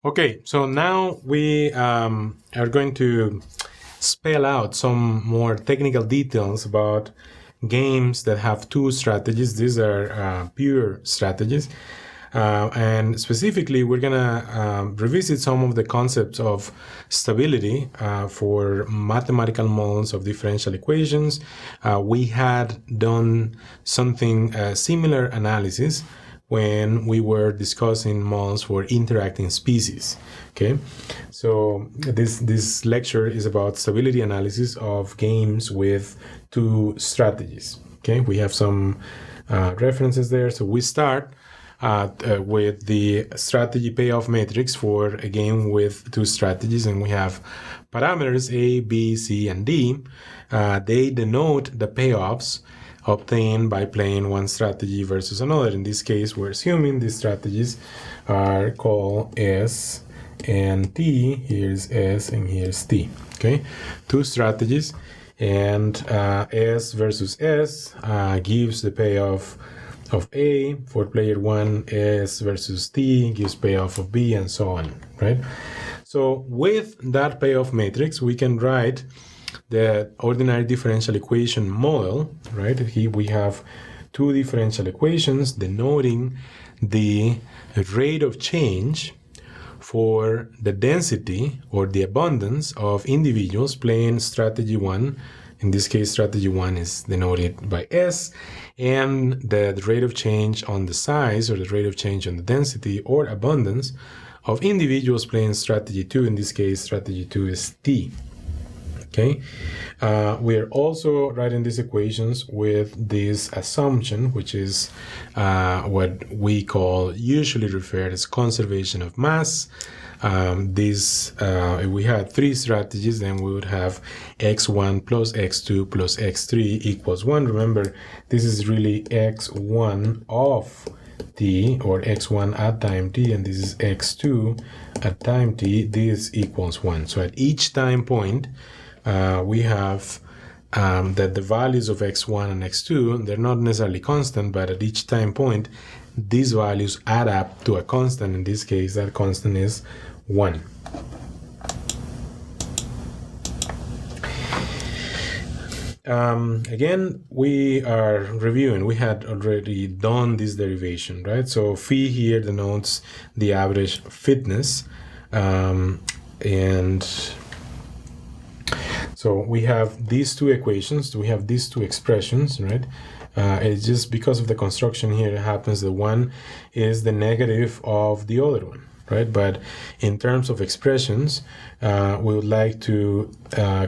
Okay, so now we are going to spell out some more technical details about games that have two strategies. These are pure strategies. And specifically, we're going to revisit some of the concepts of stability for mathematical models of differential equations. We had done something similar analysis when we were discussing models for interacting species. Okay, so this lecture is about stability analysis of games with two strategies. Okay, we have some references there. So we start with the strategy payoff matrix for a game with two strategies, and we have parameters A, B, C, and D. They denote the payoffs obtained by playing one strategy versus another. In this case, we're assuming these strategies are called S and T. Here's S and here's T. Okay, two strategies, and S versus S gives the payoff of A for player one. S versus T gives payoff of B, and so on, right? So with that payoff matrix, we can write the ordinary differential equation model, right? Here we have two differential equations denoting the rate of change for the density or the abundance of individuals playing strategy one. In this case, strategy one is denoted by S, and the rate of change on the size, or the rate of change on the density or abundance of individuals playing strategy two. In this case, strategy two is T. Okay, we are also writing these equations with this assumption, which is what we call, usually referred as conservation of mass. If we had three strategies, then we would have x1 plus x2 plus x3 equals 1. Remember, this is really x1 of t, or x1 at time t, and this is x2 at time t. This equals 1. So at each time point, we have that the values of x1 and x2, they're not necessarily constant, but at each time point, these values add up to a constant. In this case, that constant is 1. Again, we are reviewing. We had already done this derivation, right? So phi here denotes the average fitness, and so we have these two equations, we have these two expressions, right? It's just because of the construction here, it happens that one is the negative of the other one, right? But in terms of expressions, we would like to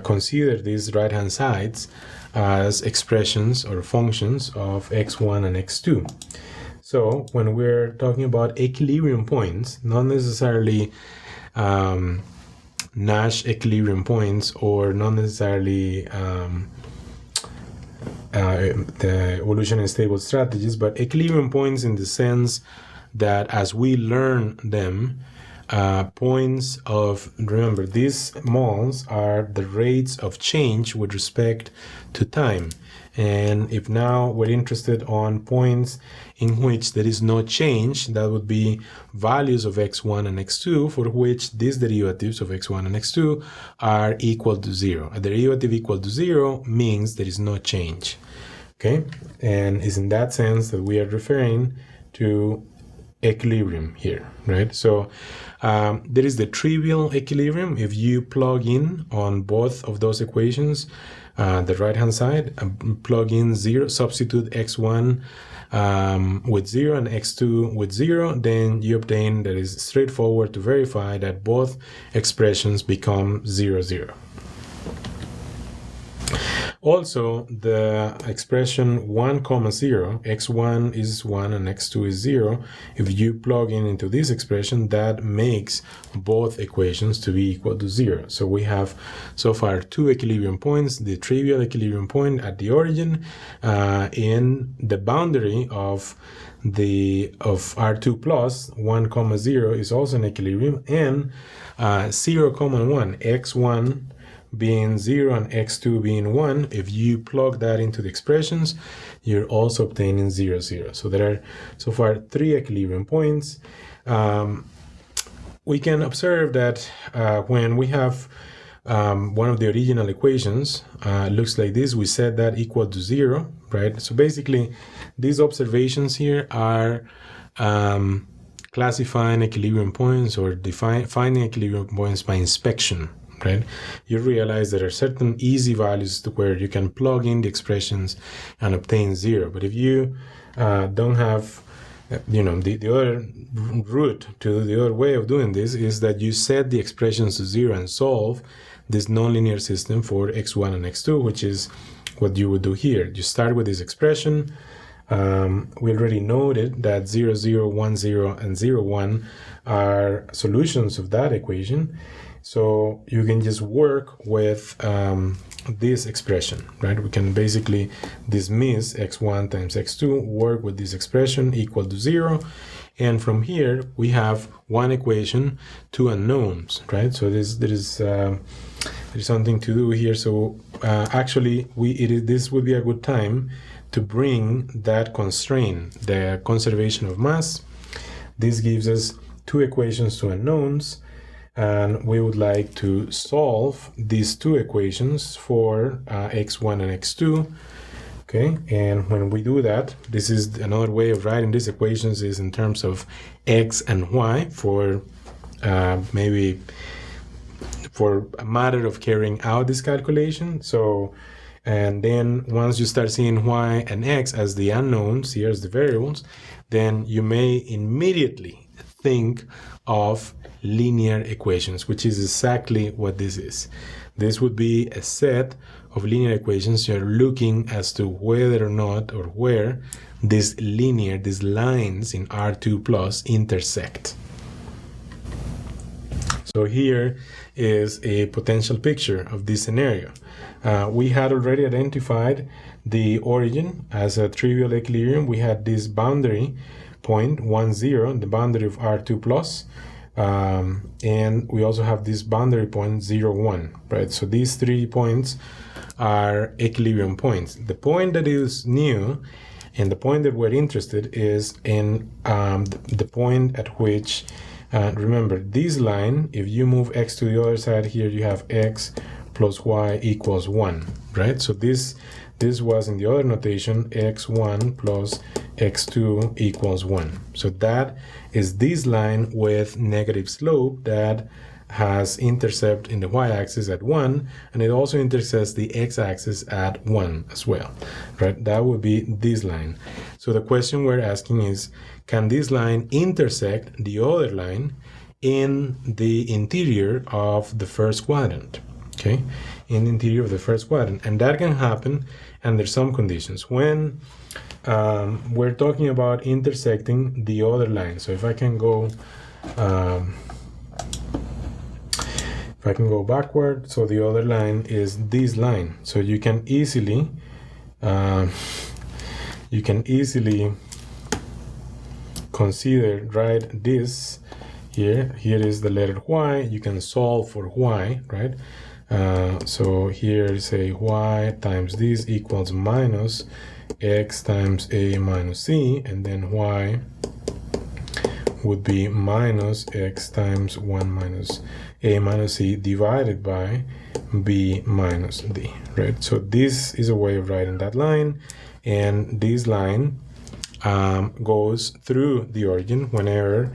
consider these right-hand sides as expressions or functions of x1 and x2. So when we're talking about equilibrium points, not necessarily Nash equilibrium points, or not necessarily the evolutionary stable strategies, but equilibrium points in the sense that as we learn them, points of, remember, these moles are the rates of change with respect to time. And if now we're interested on points in which there is no change, that would be values of x1 and x2 for which these derivatives of x1 and x2 are equal to 0. A derivative equal to 0 means there is no change. Okay, and it's in that sense that we are referring to equilibrium here, right? So there is the trivial equilibrium. If you plug in on both of those equations, the right hand side, plug in 0, substitute x1 with 0 and x2 with 0, then you obtain that is straightforward to verify that both expressions become 0, 0. Also, the expression 1, 0, x1 is 1 and x2 is 0, if you plug in into this expression, that makes both equations to be equal to 0. So we have so far two equilibrium points, the trivial equilibrium point at the origin, in the boundary of R2 plus 1, 0 is also an equilibrium, and 0, 1, x1 being 0 and x2 being 1, if you plug that into the expressions, you're also obtaining 0, 0. So there are so far three equilibrium points. we can observe that when we have one of the original equations looks like this, we set that equal to 0, right? So basically, these observations here are classifying equilibrium points or finding equilibrium points by inspection, right? You realize there are certain easy values to where you can plug in the expressions and obtain 0. But if you don't have, the other route to the other way of doing this is that you set the expressions to 0 and solve this nonlinear system for x1 and x2, which is what you would do here. You start with this expression. We already noted that 0, 0, 1, 0, and 0, 1 are solutions of that equation. So you can just work with this expression, right? We can basically dismiss x1 times x2, work with this expression equal to 0. And from here, we have one equation, two unknowns, right? So there's something to do here. So actually, this would be a good time to bring that constraint, the conservation of mass. This gives us two equations, two unknowns, and we would like to solve these two equations for x1 and x2. Okay, and when we do that, this is another way of writing these equations is in terms of x and y for maybe for a matter of carrying out this calculation. So, and then once you start seeing y and x as the unknowns, here as the variables, then you may immediately think of linear equations, which is exactly what this is. This would be a set of linear equations. You're looking as to whether or not or where these lines in R2 plus intersect. So here is a potential picture of this scenario. We had already identified the origin as a trivial equilibrium. We had this boundary point 1, 0, the boundary of R2 plus. And we also have this boundary point 0, 1, right? So these 3 points are equilibrium points. The point that is new and the point that we're interested is in the point at which, remember, this line, if you move x to the other side here, you have x plus y equals 1, right? So this was in the other notation, x1 plus x2 equals 1. So that is this line with negative slope that has intercept in the y-axis at 1, and it also intersects the x-axis at 1 as well, right? That would be this line. So the question we're asking is, can this line intersect the other line in the interior of the first quadrant? Okay, in the interior of the first quadrant. And that can happen under some conditions. When we're talking about intersecting the other line. So if I can go backward, so the other line is this line. So you can easily consider, right, this here is the letter y. You can solve for y, right? So here say y times this equals minus x times a minus c, and then y would be minus x times 1 minus a minus c divided by b minus d, right? So this is a way of writing that line, and this line goes through the origin whenever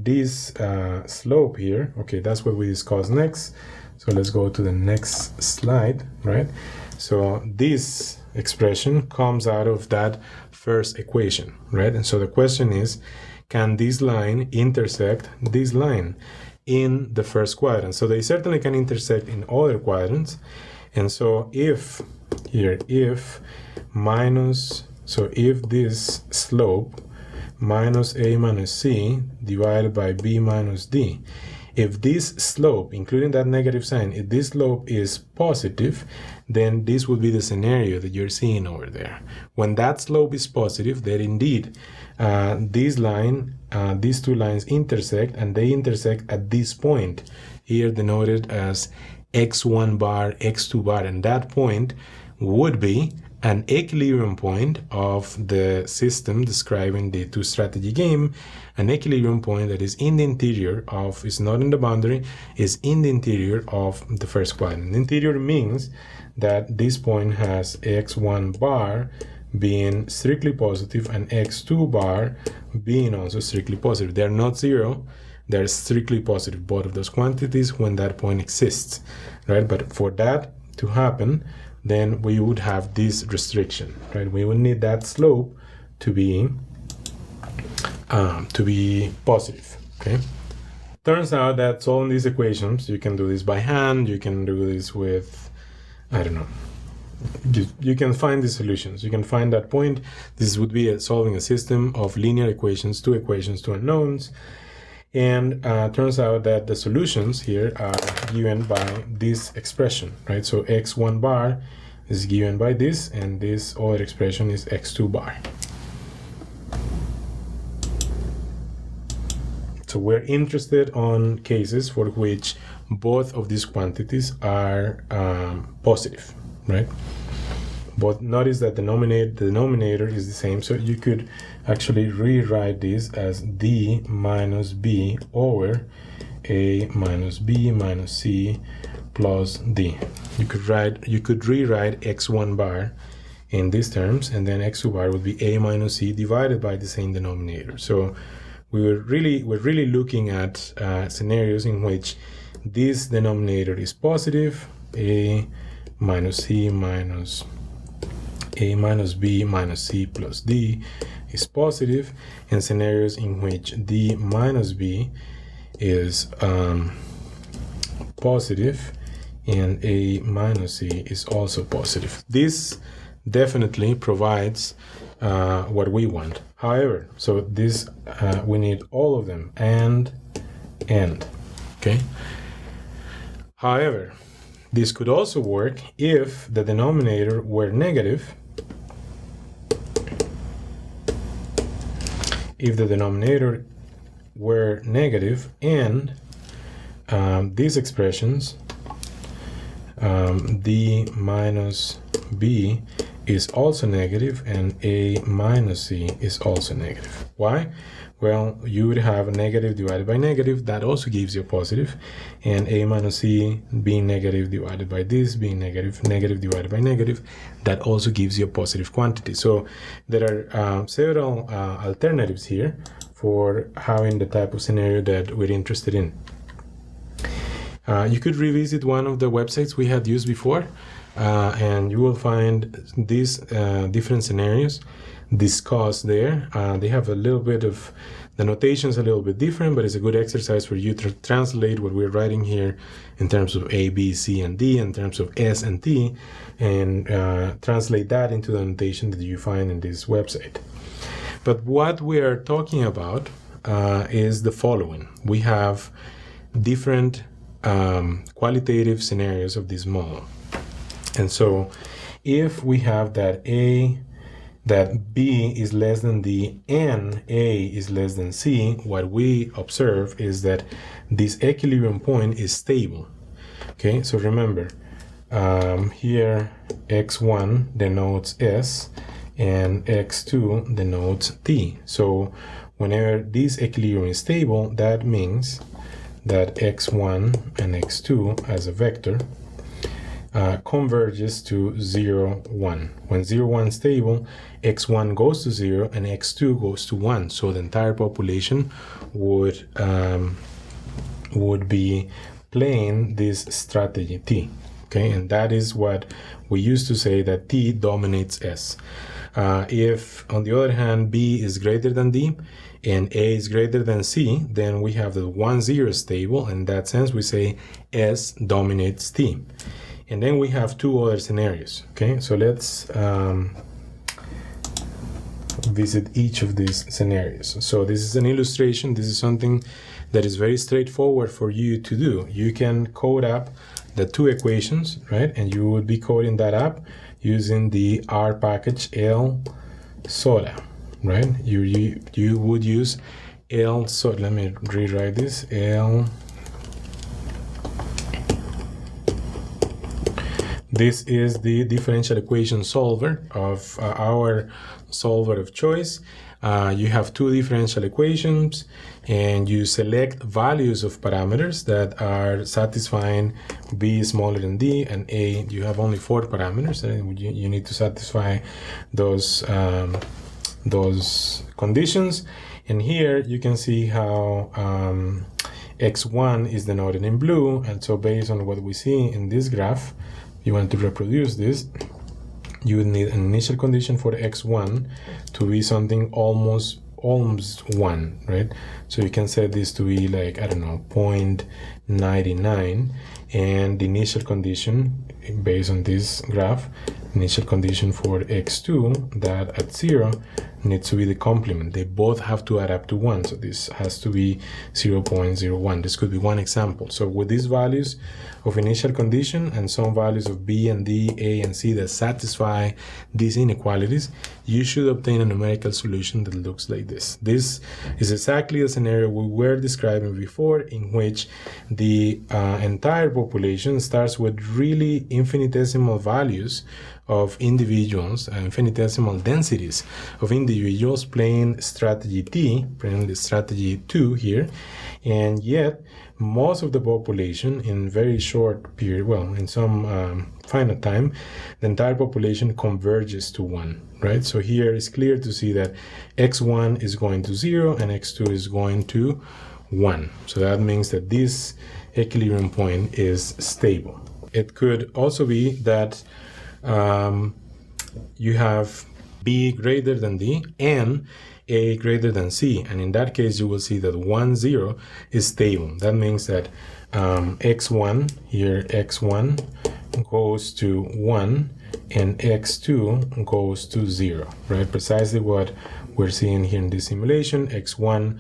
this slope here, okay, that's what we discuss next. So let's go to the next slide, right? So this expression comes out of that first equation, right? And so the question is, can this line intersect this line in the first quadrant? So they certainly can intersect in other quadrants. And so if this slope minus a minus c divided by b minus d, if this slope, including that negative sign, if this slope is positive, then this would be the scenario that you're seeing over there. When that slope is positive, then indeed these two lines intersect, and they intersect at this point, here denoted as x1 bar, x2 bar, and that point would be an equilibrium point of the system describing the two-strategy game, an equilibrium point that is in the interior of, is not in the boundary, is in the interior of the first quadrant. The interior means that this point has x1 bar being strictly positive and x2 bar being also strictly positive. They are not zero, they're strictly positive, both of those quantities, when that point exists, right? But for that to happen, then we would have this restriction, right? We would need that slope to be positive, okay? Turns out that solving these equations, you can do this by hand, you can do this with, I don't know, you can find the solutions. You can find that point. This would be solving a system of linear equations, two unknowns. And turns out that the solutions here are given by this expression, right? So x1 bar is given by this, and this other expression is x2 bar. So we're interested on cases for which both of these quantities are positive, right? But notice that the denominator is the same, so you could actually rewrite this as d minus b over a minus b minus c plus d. You could rewrite x1 bar in these terms, and then x2 bar would be a minus c divided by the same denominator. So we're really looking at scenarios in which this denominator is positive, a minus c minus a minus b minus c plus d is positive, and scenarios in which d minus b is positive and a minus c is also positive. This definitely provides what we want. However, so this we need all of them and okay. However, this could also work if the denominator were negative. If the denominator were negative and these expressions, d minus b is also negative and a minus c is also negative. Why? Well, you would have a negative divided by negative, that also gives you a positive, and a minus c being negative divided by this being negative, negative divided by negative, that also gives you a positive quantity. So there are several alternatives here for having the type of scenario that we're interested in. You could revisit one of the websites we had used before, and you will find these different scenarios discussed there. They have a little bit of, the notation's a little bit different, but it's a good exercise for you to translate what we're writing here in terms of A, B, C, and D, in terms of S and T, and translate that into the notation that you find in this website. But what we are talking about is the following. We have different qualitative scenarios of this model. And so if we have that B is less than D and A is less than C, what we observe is that this equilibrium point is stable. Okay, so remember, here x1 denotes S and x2 denotes T. So whenever this equilibrium is stable, that means that x1 and x2 as a vector converges to 0, 1. When 0, 1 is stable, x1 goes to 0 and x2 goes to 1. So the entire population would be playing this strategy T. Okay, and that is what we used to say, that T dominates S. If, on the other hand, B is greater than D and A is greater than C, then we have the 1, 0 stable. In that sense, we say S dominates T. And then we have two other scenarios. Okay, so let's visit each of these scenarios. So this is an illustration. This is something that is very straightforward for you to do. You can code up the two equations, right? And you would be coding that up using the R package LSOLA, right? You would use LSOLA. Let me rewrite this. This is the differential equation solver of our solver of choice. You have two differential equations, and you select values of parameters that are satisfying b smaller than d, and a, you have only 4 parameters, and you need to satisfy those conditions. And here you can see how x1 is denoted in blue, and so based on what we see in this graph, you want to reproduce this, you would need an initial condition for x1 to be something almost 1, right? So you can set this to be like, I don't know, 0.99, and the initial condition based on this graph, initial condition for x2, that at 0 needs to be the complement. They both have to add up to 1, so this has to be 0.01. This could be one example. So with these values of initial condition and some values of b and d, a and c that satisfy these inequalities, you should obtain a numerical solution that looks like this. This is exactly the scenario we were describing before, in which the entire population starts with really infinitesimal values of individuals, infinitesimal densities of individuals playing strategy T, playing the strategy 2 here, and yet most of the population in very short period, well, in some finite time, the entire population converges to 1, right? So here it's clear to see that x1 is going to 0 and x2 is going to 1. So that means that this equilibrium point is stable. It could also be that you have b greater than d and a greater than c, and in that case you will see that 1, 0 is stable. That means that x1 here, x1 goes to 1 and x2 goes to 0, right? Precisely what we're seeing here in this simulation. x1,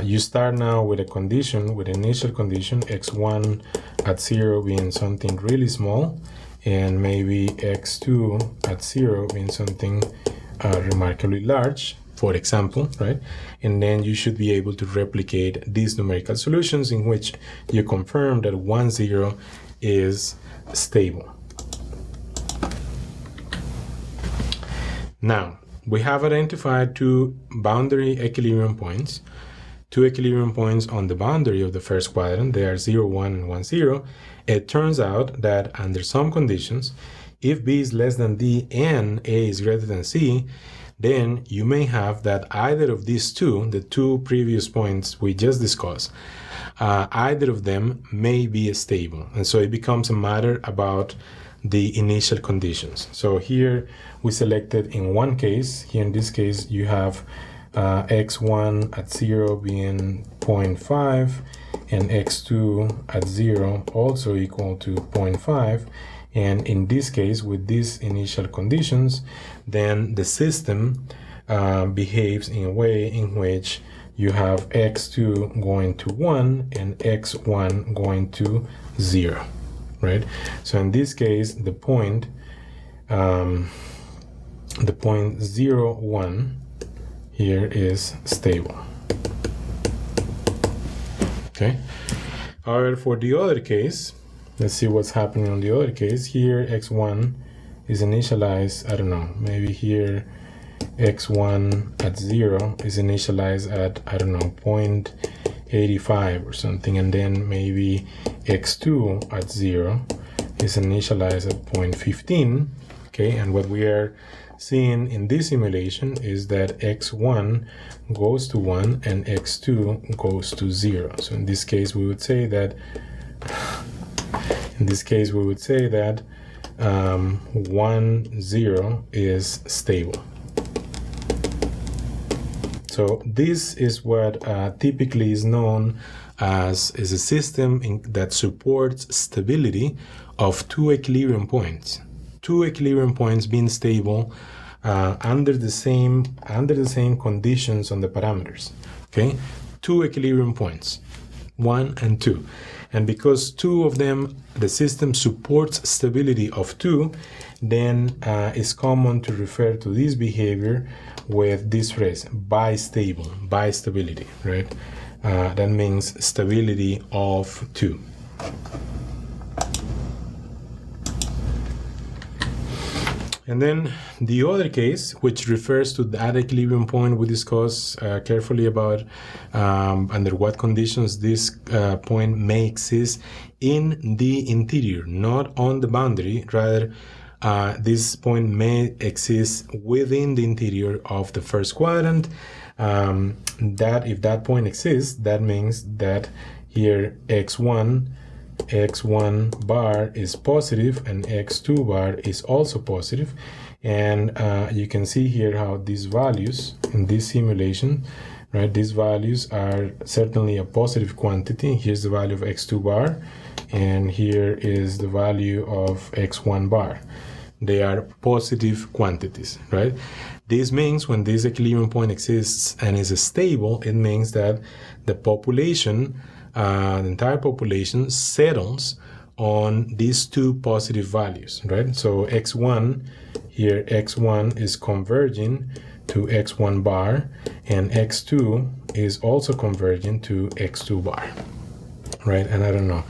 you start now with a condition, with initial condition, x1 at 0 being something really small, and maybe x2 at 0 being something remarkably large, for example, right? And then you should be able to replicate these numerical solutions in which you confirm that 1, 0 is stable. Now, we have identified two boundary equilibrium points, two equilibrium points on the boundary of the first quadrant. They are 0, 1, and 1, 0. It turns out that under some conditions, if b is less than d and a is greater than c, then you may have that either of these two, the two previous points we just discussed, either of them may be stable. And so it becomes a matter about the initial conditions. So here we selected in one case, here in this case you have x1 at 0 being 0.5 and x2 at 0 also equal to 0.5. And in this case, with these initial conditions, then the system behaves in a way in which you have x2 going to 1 and x1 going to 0, right? So in this case, the point 0, 1 here is stable. Okay. However, for the other case, let's see what's happening on the other case. Here, x1 is initialized, I don't know, maybe here x1 at 0 is initialized at, I don't know, 0.85 or something, and then maybe x2 at 0 is initialized at 0.15, okay? And what we are seeing in this simulation is that x1 goes to 1 and x2 goes to 0. So in this case, we would say that 1, 0 is stable. So this is what typically is known as a system that supports stability of two equilibrium points. Two equilibrium points being stable under the same conditions on the parameters. Okay, two equilibrium points, 1 and 2. And because two of them, the system supports stability of 2, then it's common to refer to this behavior with this phrase, bistable, bistability, right? That means stability of 2. And then the other case, which refers to that equilibrium point, we discuss carefully about under what conditions this point may exist in the interior, not on the boundary. Rather, this point may exist within the interior of the first quadrant. That if that point exists, that means that here x1 bar is positive and x2 bar is also positive. And you can see here how these values in this simulation, right, these values are certainly a positive quantity. Here's the value of x2 bar, and here is the value of x1 bar. They are positive quantities, right? This means when this equilibrium point exists and is stable, it means that the population, the entire population settles on these two positive values, right? So x1, here x1 is converging to x1 bar, and x2 is also converging to x2 bar, right? And I don't know,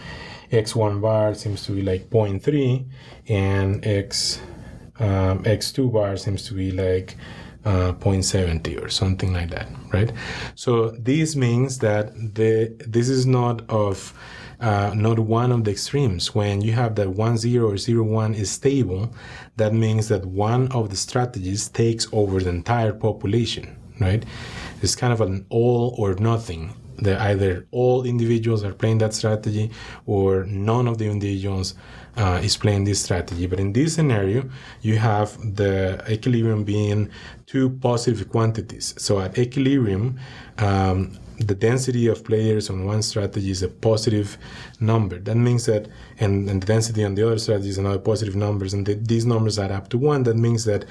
x1 bar seems to be like 0.3, and x2 bar seems to be like 0.70 or something like that, right? So this means that this is not one of the extremes. When you have that 1, 0 or 0, 1 is stable, that means that one of the strategies takes over the entire population, right? It's kind of an all or nothing. That either all individuals are playing that strategy or none of the individuals is playing this strategy. But in this scenario, you have the equilibrium being two positive quantities. So at equilibrium, the density of players on one strategy is a positive number. That means that, and the density on the other strategy is another positive numbers, and these numbers add up to 1. That means that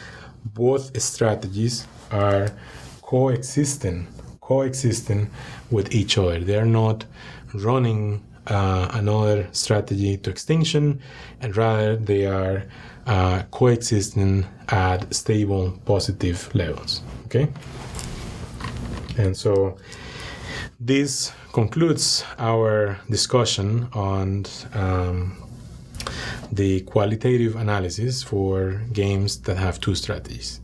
both strategies are coexisting with each other. They are not running another strategy to extinction, and rather they are coexisting at stable positive levels. Okay, and so this concludes our discussion on the qualitative analysis for games that have two strategies.